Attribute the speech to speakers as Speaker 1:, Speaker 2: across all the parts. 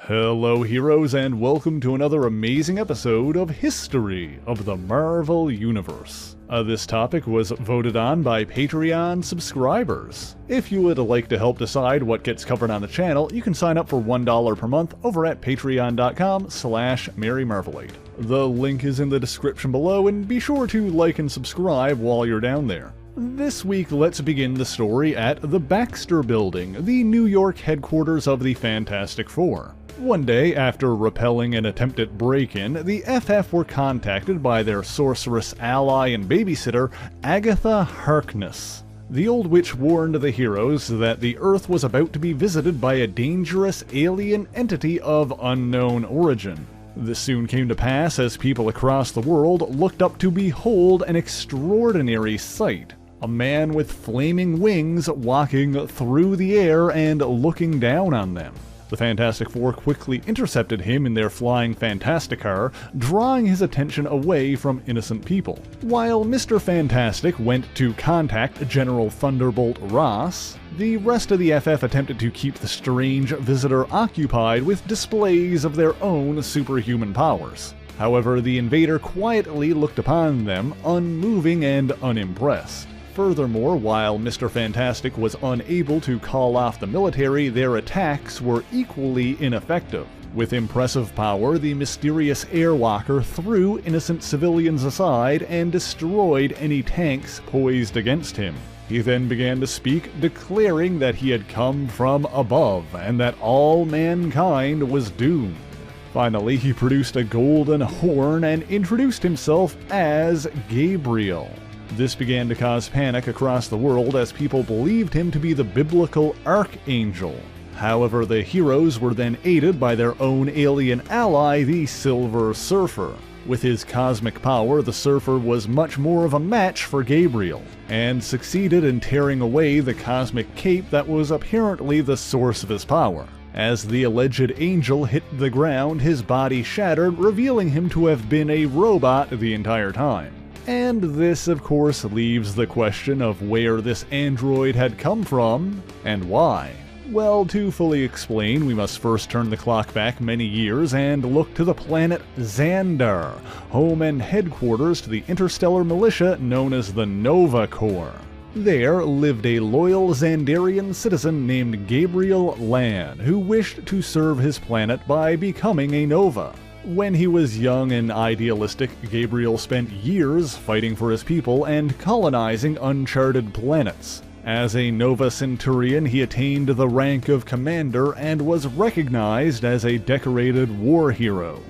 Speaker 1: Hello heroes, and welcome to another amazing episode of History of the Marvel Universe. This topic was voted on by Patreon subscribers. If you would like to help decide what gets covered on the channel, you can sign up for $1 per month over at patreon.com/MaryMarvelate. The link is in the description below, and be sure to like and subscribe while you're down there. This week, let's begin the story at the Baxter Building, the New York headquarters of the Fantastic Four. One day, after repelling an attempted break-in, the FF were contacted by their sorceress ally and babysitter, Agatha Harkness. The old witch warned the heroes that the Earth was about to be visited by a dangerous alien entity of unknown origin. This soon came to pass as people across the world looked up to behold an extraordinary sight. A man with flaming wings walking through the air and looking down on them. The Fantastic Four quickly intercepted him in their flying Fantasticar, drawing his attention away from innocent people. While Mr. Fantastic went to contact General Thunderbolt Ross, the rest of the FF attempted to keep the strange visitor occupied with displays of their own superhuman powers. However, the invader quietly looked upon them, unmoving and unimpressed. Furthermore, while Mr. Fantastic was unable to call off the military, their attacks were equally ineffective. With impressive power, the mysterious Airwalker threw innocent civilians aside and destroyed any tanks poised against him. He then began to speak, declaring that he had come from above and that all mankind was doomed. Finally, he produced a golden horn and introduced himself as Gabriel. This began to cause panic across the world as people believed him to be the biblical Archangel. However, the heroes were then aided by their own alien ally, the Silver Surfer. With his cosmic power, the Surfer was much more of a match for Gabriel, and succeeded in tearing away the cosmic cape that was apparently the source of his power. As the alleged angel hit the ground, his body shattered, revealing him to have been a robot the entire time. And this, of course, leaves the question of where this android had come from, and why. Well, to fully explain, we must first turn the clock back many years and look to the planet Xandar, home and headquarters to the interstellar militia known as the Nova Corps. There lived a loyal Xandarian citizen named Gabriel Lan, who wished to serve his planet by becoming a Nova. When he was young and idealistic, Gabriel spent years fighting for his people and colonizing uncharted planets. As a Nova Centurion, he attained the rank of commander and was recognized as a decorated war hero.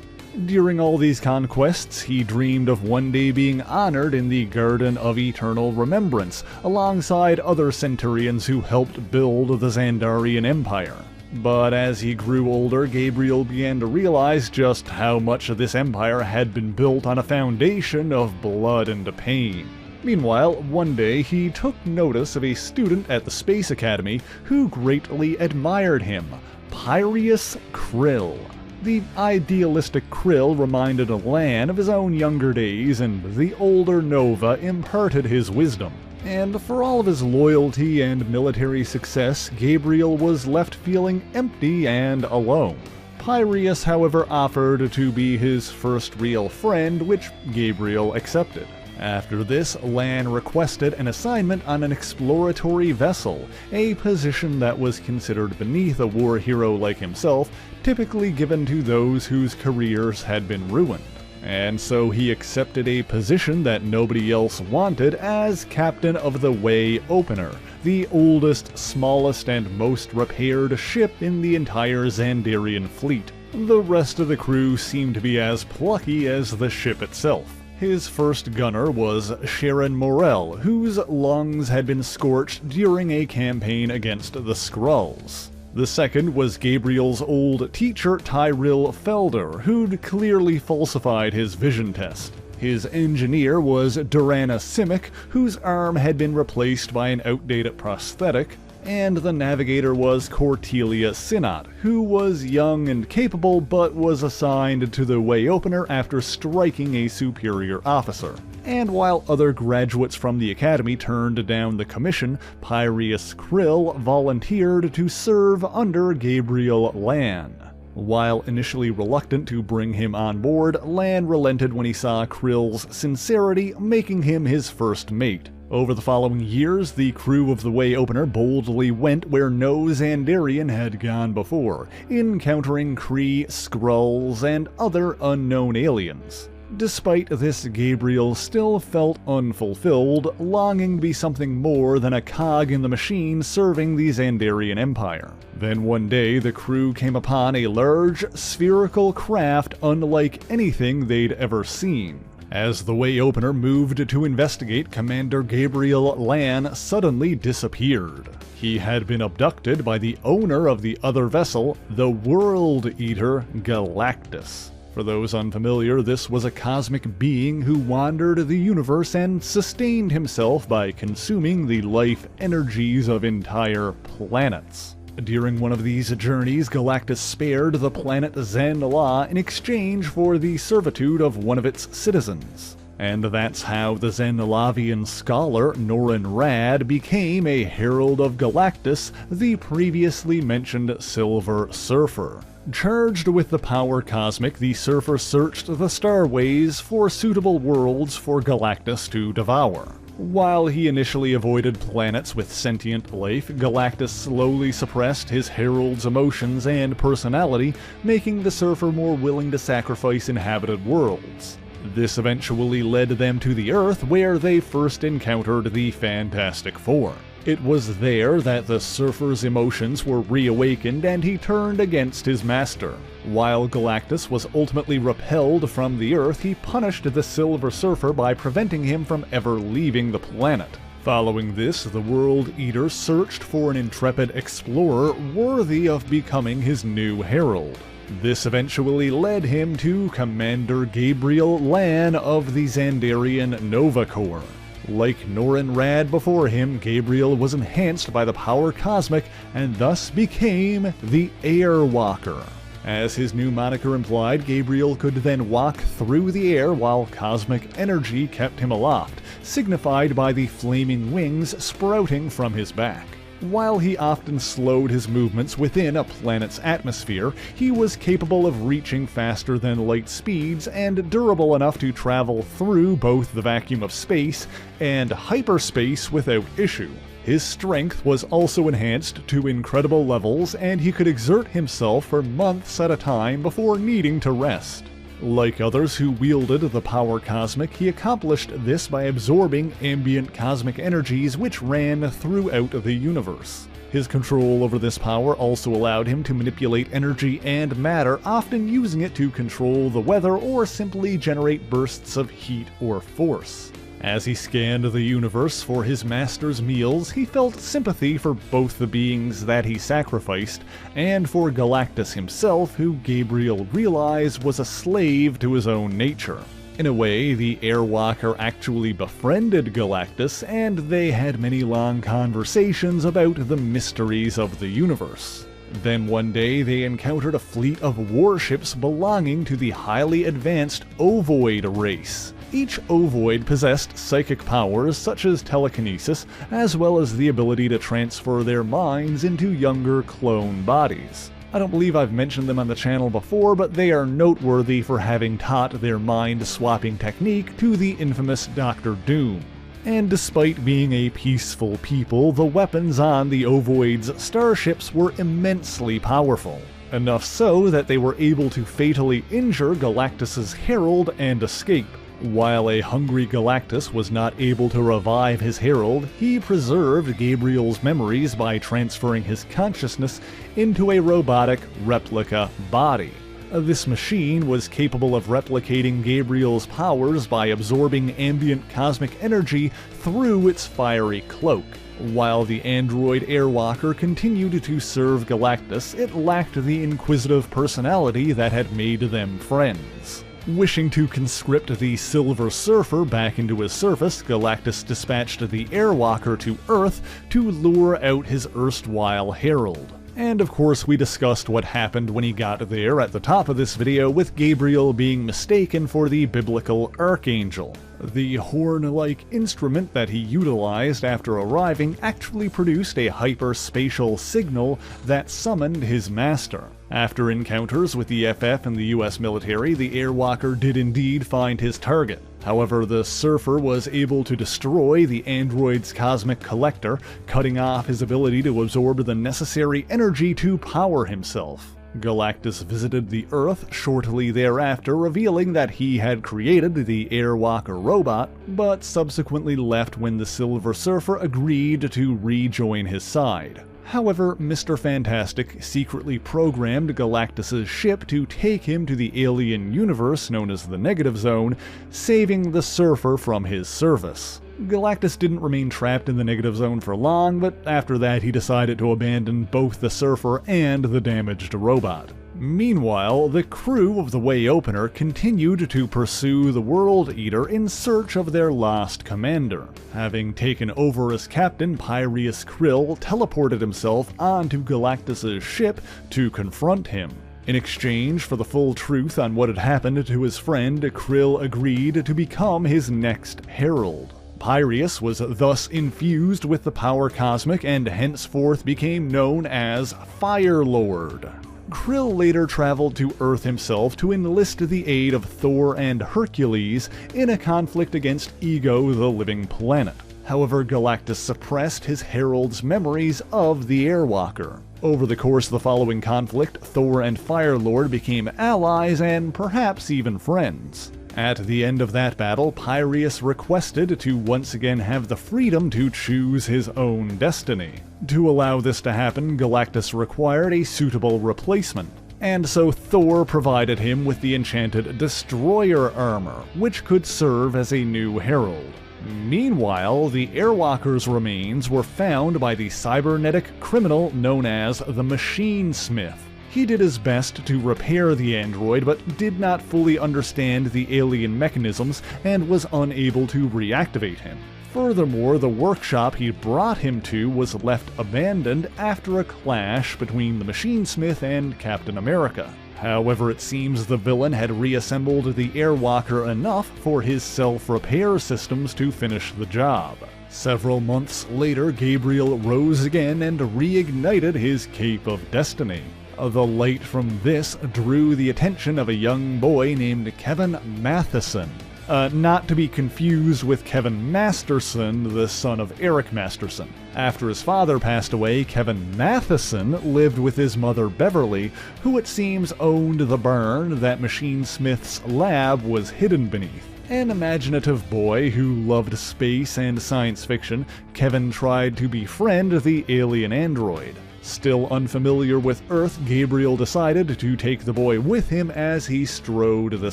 Speaker 1: During all these conquests, he dreamed of one day being honored in the Garden of Eternal Remembrance, alongside other Centurions who helped build the Xandarian Empire. But as he grew older, Gabriel began to realize just how much of this empire had been built on a foundation of blood and pain. Meanwhile, one day he took notice of a student at the Space Academy who greatly admired him, Pyreus Krill. The idealistic Krill reminded Lan of his own younger days, and the older Nova imparted his wisdom. And for all of his loyalty and military success, Gabriel was left feeling empty and alone. Pyreus, however, offered to be his first real friend, which Gabriel accepted. After this, Lan requested an assignment on an exploratory vessel, a position that was considered beneath a war hero like himself, typically given to those whose careers had been ruined. And so he accepted a position that nobody else wanted as captain of the Way Opener, the oldest, smallest, and most repaired ship in the entire Xandarian fleet. The rest of the crew seemed to be as plucky as the ship itself. His first gunner was Sharon Morell, whose lungs had been scorched during a campaign against the Skrulls. The second was Gabriel's old teacher Tyrell Felder, who'd clearly falsified his vision test. His engineer was Durana Simic, whose arm had been replaced by an outdated prosthetic, and the navigator was Cortelia Sinnott, who was young and capable but was assigned to the Way Opener after striking a superior officer. And while other graduates from the academy turned down the commission, Pyreus Krill volunteered to serve under Gabriel Lan. While initially reluctant to bring him on board, Lan relented when he saw Krill's sincerity, making him his first mate. Over the following years, the crew of the Way Opener boldly went where no Xandarian had gone before, encountering Kree, Skrulls, and other unknown aliens. Despite this, Gabriel still felt unfulfilled, longing to be something more than a cog in the machine serving the Xandarian Empire. Then one day, the crew came upon a large, spherical craft unlike anything they'd ever seen. As the Way Opener moved to investigate, Commander Gabriel Lan suddenly disappeared. He had been abducted by the owner of the other vessel, the World Eater Galactus. For those unfamiliar, this was a cosmic being who wandered the universe and sustained himself by consuming the life energies of entire planets. During one of these journeys, Galactus spared the planet Xan-La in exchange for the servitude of one of its citizens. And that's how the Xan-Lavian scholar Norrin Radd became a Herald of Galactus, the previously mentioned Silver Surfer. Charged with the power cosmic, the Surfer searched the starways for suitable worlds for Galactus to devour. While he initially avoided planets with sentient life, Galactus slowly suppressed his Herald's emotions and personality, making the Surfer more willing to sacrifice inhabited worlds. This eventually led them to the Earth, where they first encountered the Fantastic Four. It was there that the Surfer's emotions were reawakened and he turned against his master. While Galactus was ultimately repelled from the Earth, he punished the Silver Surfer by preventing him from ever leaving the planet. Following this, the World Eater searched for an intrepid explorer worthy of becoming his new herald. This eventually led him to Commander Gabriel Lan of the Xandarian Nova Corps. Like Norrin Radd before him, Gabriel was enhanced by the power cosmic and thus became the Airwalker. As his new moniker implied, Gabriel could then walk through the air while cosmic energy kept him aloft, signified by the flaming wings sprouting from his back. While he often slowed his movements within a planet's atmosphere, he was capable of reaching faster than light speeds and durable enough to travel through both the vacuum of space and hyperspace without issue. His strength was also enhanced to incredible levels, and he could exert himself for months at a time before needing to rest. Like others who wielded the power cosmic, he accomplished this by absorbing ambient cosmic energies which ran throughout the universe. His control over this power also allowed him to manipulate energy and matter, often using it to control the weather or simply generate bursts of heat or force. As he scanned the universe for his master's meals, he felt sympathy for both the beings that he sacrificed, and for Galactus himself, who Gabriel realized was a slave to his own nature. In a way, the Airwalker actually befriended Galactus, and they had many long conversations about the mysteries of the universe. Then one day they encountered a fleet of warships belonging to the highly advanced Ovoid race. Each Ovoid possessed psychic powers such as telekinesis, as well as the ability to transfer their minds into younger clone bodies. I don't believe I've mentioned them on the channel before, but they are noteworthy for having taught their mind-swapping technique to the infamous Dr. Doom. And despite being a peaceful people, the weapons on the Ovoid's starships were immensely powerful. Enough so that they were able to fatally injure Galactus's Herald and escape. While a hungry Galactus was not able to revive his Herald, he preserved Gabriel's memories by transferring his consciousness into a robotic replica body. This machine was capable of replicating Gabriel's powers by absorbing ambient cosmic energy through its fiery cloak. While the android Airwalker continued to serve Galactus, it lacked the inquisitive personality that had made them friends. Wishing to conscript the Silver Surfer back into his service, Galactus dispatched the Airwalker to Earth to lure out his erstwhile Herald. And of course we discussed what happened when he got there at the top of this video, with Gabriel being mistaken for the biblical Archangel. The horn-like instrument that he utilized after arriving actually produced a hyperspatial signal that summoned his master. After encounters with the FF and the US military, the Airwalker did indeed find his target. However, the Surfer was able to destroy the android's cosmic collector, cutting off his ability to absorb the necessary energy to power himself. Galactus visited the Earth shortly thereafter, revealing that he had created the Airwalker robot, but subsequently left when the Silver Surfer agreed to rejoin his side. However, Mr. Fantastic secretly programmed Galactus' ship to take him to the alien universe known as the Negative Zone, saving the Surfer from his service. Galactus didn't remain trapped in the Negative Zone for long, but after that he decided to abandon both the Surfer and the damaged robot. Meanwhile, the crew of the Way Opener continued to pursue the World Eater in search of their lost commander. Having taken over as captain, Pyreus Krill teleported himself onto Galactus' ship to confront him. In exchange for the full truth on what had happened to his friend, Krill agreed to become his next Herald. Pyreus was thus infused with the power cosmic and henceforth became known as Firelord. Krill later traveled to Earth himself to enlist the aid of Thor and Hercules in a conflict against Ego, the living planet. However, Galactus suppressed his Herald's memories of the Airwalker. Over the course of the following conflict, Thor and Firelord became allies and perhaps even friends. At the end of that battle, Pyreus requested to once again have the freedom to choose his own destiny. To allow this to happen, Galactus required a suitable replacement, and so Thor provided him with the enchanted Destroyer armor, which could serve as a new herald. Meanwhile, the Airwalker's remains were found by the cybernetic criminal known as the Machine Smith. He did his best to repair the android, but did not fully understand the alien mechanisms and was unable to reactivate him. Furthermore, the workshop he brought him to was left abandoned after a clash between the Machine Smith and Captain America. However, it seems the villain had reassembled the Airwalker enough for his self-repair systems to finish the job. Several months later, Gabriel rose again and reignited his Cape of Destiny. The light from this drew the attention of a young boy named Kevin Matheson. Not to be confused with Kevin Masterson, the son of Eric Masterson. After his father passed away, Kevin Matheson lived with his mother Beverly, who it seems owned the barn that Machine Smith's lab was hidden beneath. An imaginative boy who loved space and science fiction, Kevin tried to befriend the alien android. Still unfamiliar with Earth, Gabriel decided to take the boy with him as he strode the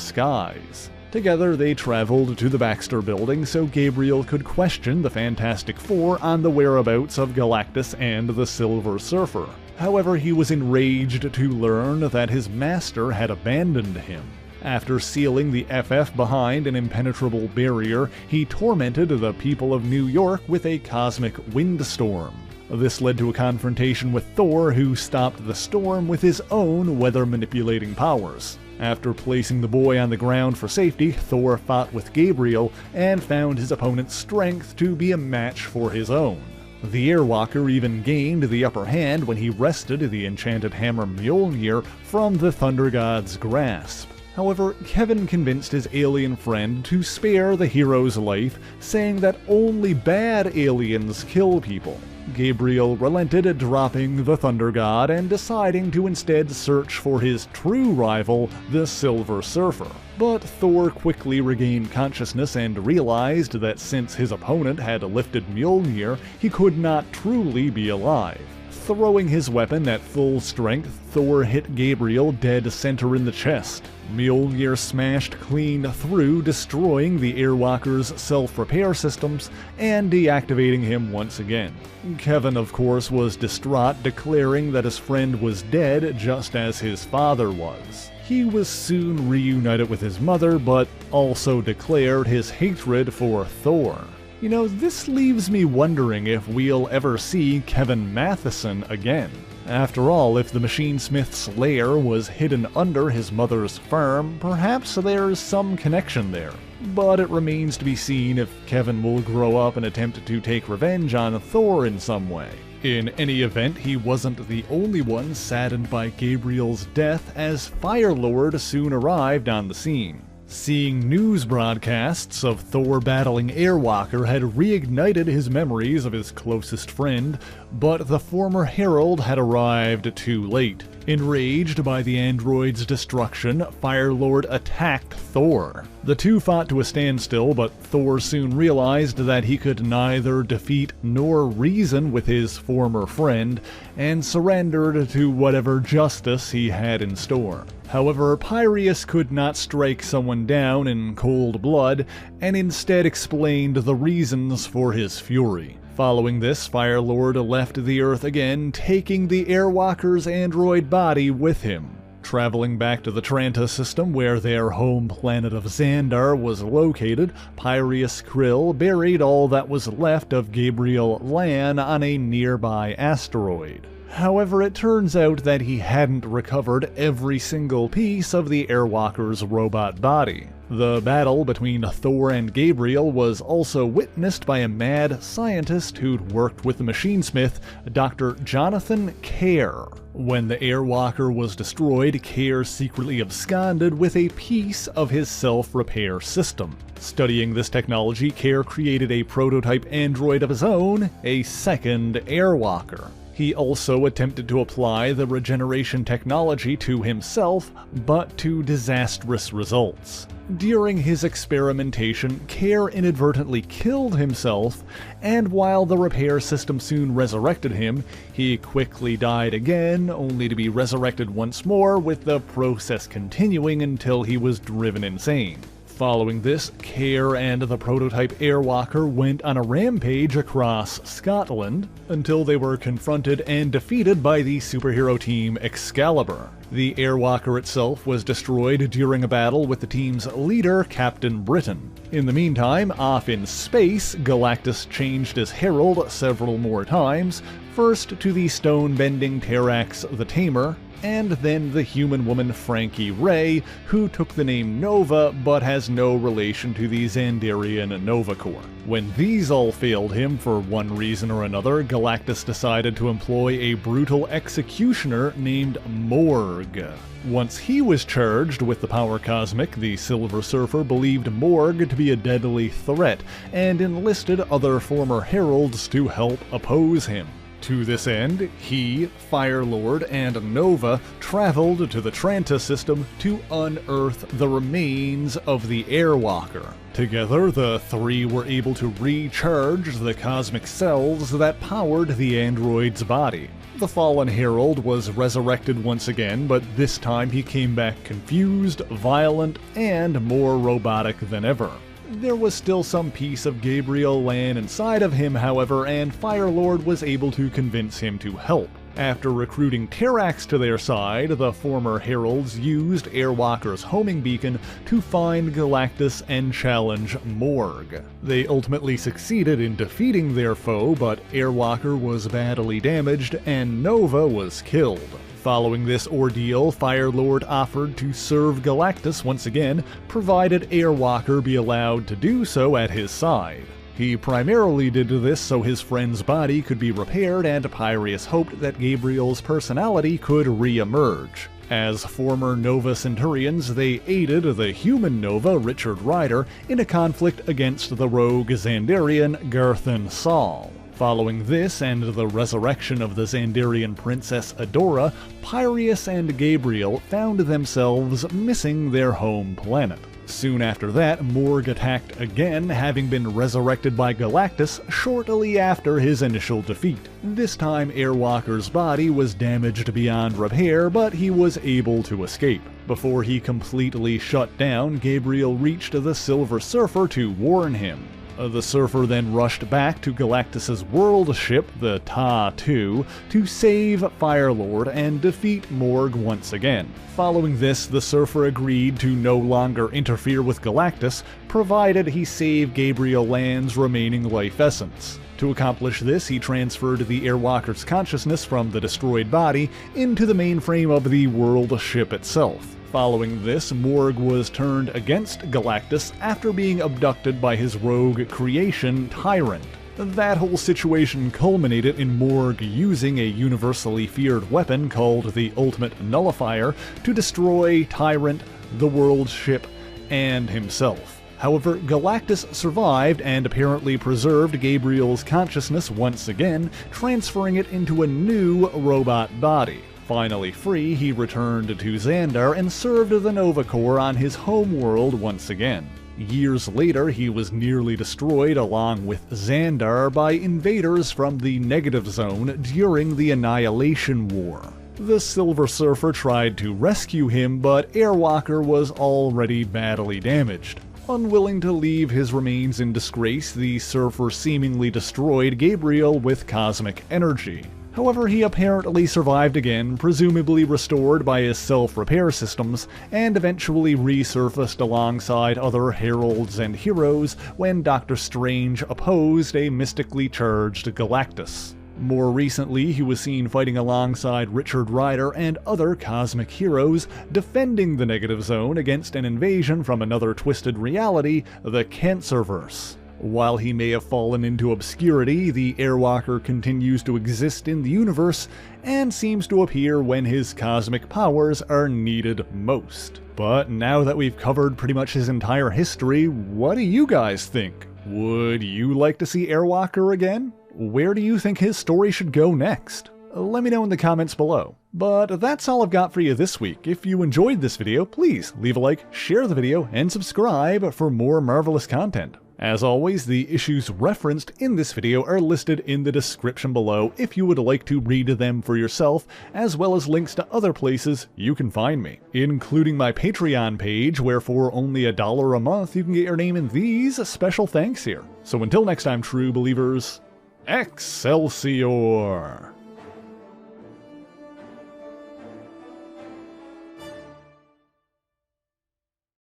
Speaker 1: skies. Together they traveled to the Baxter Building so Gabriel could question the Fantastic Four on the whereabouts of Galactus and the Silver Surfer. However, he was enraged to learn that his master had abandoned him. After sealing the FF behind an impenetrable barrier, he tormented the people of New York with a cosmic windstorm. This led to a confrontation with Thor, who stopped the storm with his own weather-manipulating powers. After placing the boy on the ground for safety, Thor fought with Gabriel and found his opponent's strength to be a match for his own. The Airwalker even gained the upper hand when he wrested the enchanted hammer Mjolnir from the Thunder God's grasp. However, Kevin convinced his alien friend to spare the hero's life, saying that only bad aliens kill people. Gabriel relented, dropping the Thunder God and deciding to instead search for his true rival, the Silver Surfer. But Thor quickly regained consciousness and realized that since his opponent had lifted Mjolnir, he could not truly be alive. Throwing his weapon at full strength, Thor hit Gabriel dead center in the chest. Mjolnir smashed clean through, destroying the Airwalker's self-repair systems and deactivating him once again. Kevin, of course, was distraught, declaring that his friend was dead just as his father was. He was soon reunited with his mother, but also declared his hatred for Thor. You know, this leaves me wondering if we'll ever see Kevin Matheson again. After all, if the Machine Smith's lair was hidden under his mother's farm, perhaps there's some connection there. But it remains to be seen if Kevin will grow up and attempt to take revenge on Thor in some way. In any event, he wasn't the only one saddened by Gabriel's death, as Firelord soon arrived on the scene. Seeing news broadcasts of Thor battling Airwalker had reignited his memories of his closest friend, but the former Herald had arrived too late. Enraged by the android's destruction, Firelord attacked Thor. The two fought to a standstill, but Thor soon realized that he could neither defeat nor reason with his former friend, and surrendered to whatever justice he had in store. However, Pyrrhus could not strike someone down in cold blood, and instead explained the reasons for his fury. Following this, Firelord left the Earth again, taking the Airwalker's android body with him. Traveling back to the Tranta system, where their home planet of Xandar was located, Pyrrhus Krill buried all that was left of Gabriel Lan on a nearby asteroid. However, it turns out that he hadn't recovered every single piece of the Airwalker's robot body. The battle between Thor and Gabriel was also witnessed by a mad scientist who'd worked with the machinesmith, Dr. Jonathan Care. When the Airwalker was destroyed, Care secretly absconded with a piece of his self-repair system. Studying this technology, Care created a prototype android of his own, a second Airwalker. He also attempted to apply the regeneration technology to himself, but to disastrous results. During his experimentation, Care inadvertently killed himself, and while the repair system soon resurrected him, he quickly died again, only to be resurrected once more, with the process continuing until he was driven insane. Following this, Care and the prototype Airwalker went on a rampage across Scotland until they were confronted and defeated by the superhero team Excalibur. The Airwalker itself was destroyed during a battle with the team's leader, Captain Britain. In the meantime, off in space, Galactus changed his herald several more times, first to the stone-bending Terrax the Tamer, and then the human woman Frankie Ray, who took the name Nova but has no relation to the Xandarian Nova Corps. When these all failed him for one reason or another, Galactus decided to employ a brutal executioner named Morg. Once he was charged with the power cosmic, the Silver Surfer believed Morg to be a deadly threat and enlisted other former heralds to help oppose him. To this end, he, Firelord, and Nova traveled to the Tranta system to unearth the remains of the Airwalker. Together, the three were able to recharge the cosmic cells that powered the android's body. The fallen herald was resurrected once again, but this time he came back confused, violent, and more robotic than ever. There was still some piece of Gabriel Lan inside of him, however, and Firelord was able to convince him to help. After recruiting Terrax to their side, the former heralds used Airwalker's homing beacon to find Galactus and challenge Morg. They ultimately succeeded in defeating their foe, but Airwalker was badly damaged and Nova was killed. Following this ordeal, Firelord offered to serve Galactus once again, provided Airwalker be allowed to do so at his side. He primarily did this so his friend's body could be repaired, and Pyrrhus hoped that Gabriel's personality could re-emerge. As former Nova Centurions, they aided the human Nova, Richard Ryder, in a conflict against the rogue Xandarian Garthan Saul. Following this and the resurrection of the Xandarian princess Adora, Pyrrhus and Gabriel found themselves missing their home planet. Soon after that, Morg attacked again, having been resurrected by Galactus shortly after his initial defeat. This time, Airwalker's body was damaged beyond repair, but he was able to escape. Before he completely shut down, Gabriel reached the Silver Surfer to warn him. The Surfer then rushed back to Galactus's world ship, the Ta-2, to save Firelord and defeat Morg once again. Following this, the Surfer agreed to no longer interfere with Galactus, provided he save Gabriel Lan's remaining life essence. To accomplish this, he transferred the Airwalker's consciousness from the destroyed body into the mainframe of the world ship itself. Following this, Morg was turned against Galactus after being abducted by his rogue creation, Tyrant. That whole situation culminated in Morg using a universally feared weapon called the Ultimate Nullifier to destroy Tyrant, the World Ship, and himself. However, Galactus survived and apparently preserved Gabriel's consciousness once again, transferring it into a new robot body. Finally free, he returned to Xandar and served the Nova Corps on his home world once again. Years later, he was nearly destroyed along with Xandar by invaders from the Negative Zone during the Annihilation War. The Silver Surfer tried to rescue him, but Airwalker was already badly damaged. Unwilling to leave his remains in disgrace, the Surfer seemingly destroyed Gabriel with cosmic energy. However, he apparently survived again, presumably restored by his self-repair systems, and eventually resurfaced alongside other heralds and heroes when Doctor Strange opposed a mystically charged Galactus. More recently, he was seen fighting alongside Richard Rider and other cosmic heroes, defending the Negative Zone against an invasion from another twisted reality, the Cancerverse. While he may have fallen into obscurity, the Airwalker continues to exist in the universe and seems to appear when his cosmic powers are needed most. But now that we've covered pretty much his entire history, what do you guys think? Would you like to see Airwalker again? Where do you think his story should go next? Let me know in the comments below. But that's all I've got for you this week. If you enjoyed this video, please leave a like, share the video, and subscribe for more marvelous content. As always, the issues referenced in this video are listed in the description below if you would like to read them for yourself, as well as links to other places you can find me, including my Patreon page, where for only $1 a month you can get your name in these special thanks here. So until next time, true believers, Excelsior!